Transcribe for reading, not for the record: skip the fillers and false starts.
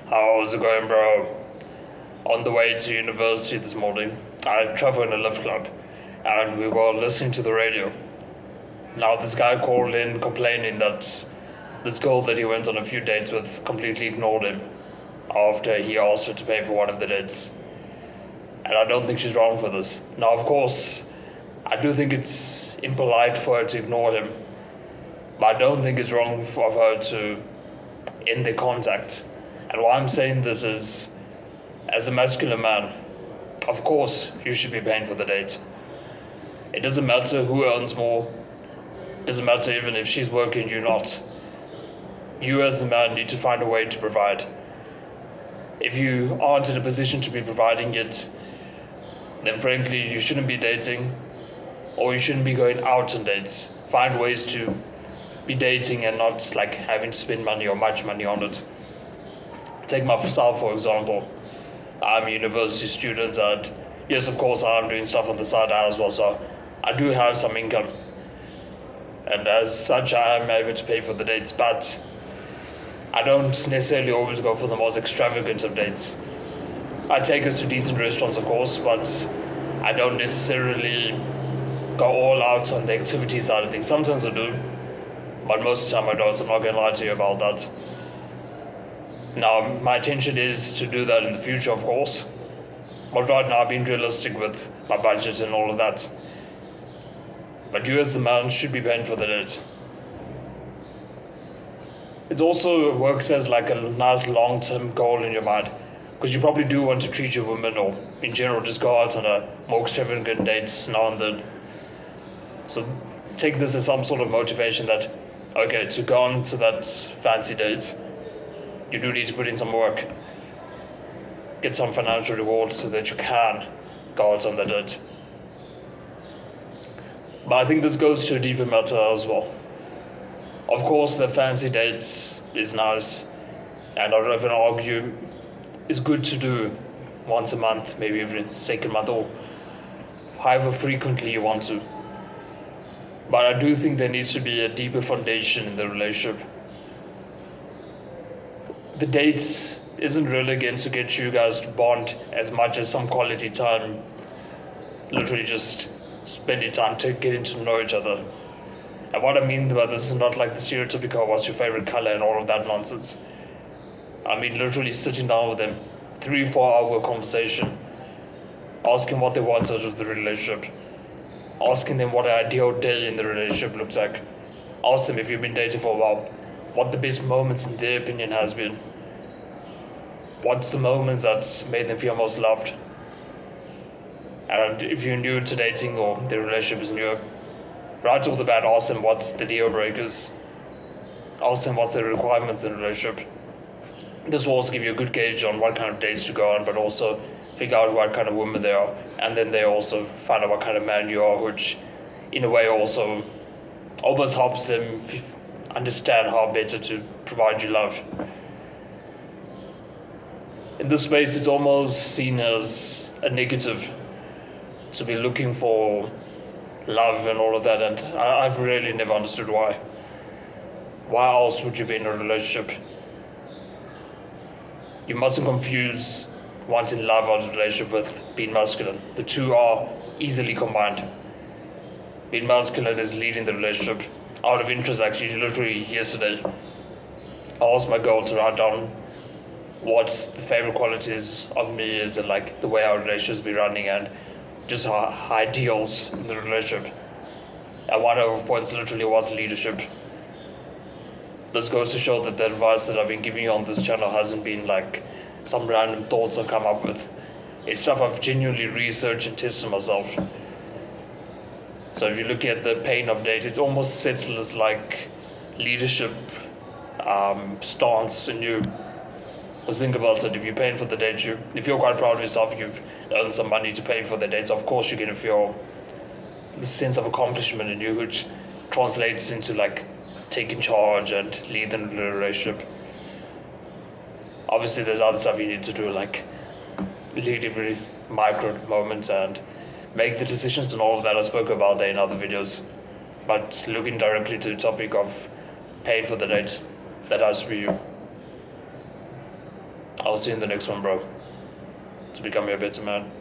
How's it going, bro? On the way to university this morning, I travel in a lift club and we were listening to the radio. Now, this guy called in complaining that this girl that he went on a few dates with completely ignored him after he asked her to pay for one of the dates. And I don't think she's wrong for this. Now, of course, I do think it's impolite for her to ignore him, but I don't think it's wrong for her to end the contact. And why I'm saying this is, as a masculine man, of course you should be paying for the date. It doesn't matter who earns more, it doesn't matter even if she's working, you're not. You as a man need to find a way to provide. If you aren't in a position to be providing it, then frankly you shouldn't be dating, or you shouldn't be going out on dates. Find ways to be dating and not like having to spend money or much money on it. Take myself for example. I'm a university student and yes, of course I'm doing stuff on the side as well, so I do have some income. And as such I am able to pay for the dates, but I don't necessarily always go for the most extravagant of dates. I take us to decent restaurants of course, but I don't necessarily go all out on the activity side of things. Sometimes I do, but most of the time I don't, so I'm not going to lie to you about that. Now, my intention is to do that in the future, of course. But right now, I've been realistic with my budget and all of that. But you, as the man, should be paying for the date. It also works as like a nice long-term goal in your mind, because you probably do want to treat your woman, or in general, just go out on a more extravagant dates now and then. So take this as some sort of motivation that, okay, to go on to that fancy date, you do need to put in some work, get some financial reward so that you can go out on the date. But I think this goes to a deeper matter as well. Of course, the fancy dates is nice, and I don't even argue it's good to do once a month, maybe even second month, or however frequently you want to. But I do think there needs to be a deeper foundation in the relationship. The date isn't really again to get you guys to bond as much as some quality time. Literally just spending time to getting to know each other. And what I mean by this is not like the stereotypical what's your favorite color and all of that nonsense. I mean literally sitting down with them, 3-4 hour conversation, asking what they want out of the relationship, asking them what an ideal day in the relationship looks like, ask them if you've been dating for a while, what the best moments in their opinion has been. What's the moments that's made them feel most loved? And if you're new to dating or the relationship is new, right off the bat, ask them what's the deal breakers. Ask them what's the requirements in the relationship. This will also give you a good gauge on what kind of dates to go on, but also figure out what kind of woman they are. And then they also find out what kind of man you are, which in a way also almost helps them understand how better to provide you love. In this space, it's almost seen as a negative to be looking for love and all of that, and I've really never understood why. Why else would you be in a relationship? You mustn't confuse wanting love out of a relationship with being masculine. The two are easily combined. Being masculine is leading the relationship. Out of interest, actually, literally yesterday, I asked my girl to write down what the favorite qualities of me is and like the way our relationships be running and just our ideals in the relationship. And one of the points literally was leadership. This goes to show that the advice that I've been giving you on this channel hasn't been like some random thoughts I've come up with. It's stuff I've genuinely researched and tested myself. So if you look at the pain of date, it almost sets this like leadership stance in you. Because think about it, if you're paying for the date, if you're quite proud of yourself, you've earned some money to pay for the dates, of course you're going to feel the sense of accomplishment in you, which translates into like taking charge and leading the relationship. Obviously there's other stuff you need to do, like lead every micro moments and make the decisions and all of that. I spoke about that in other videos. But looking directly to the topic of paying for the date, that has to be you. I'll see you in the next one, bro. To become a better man.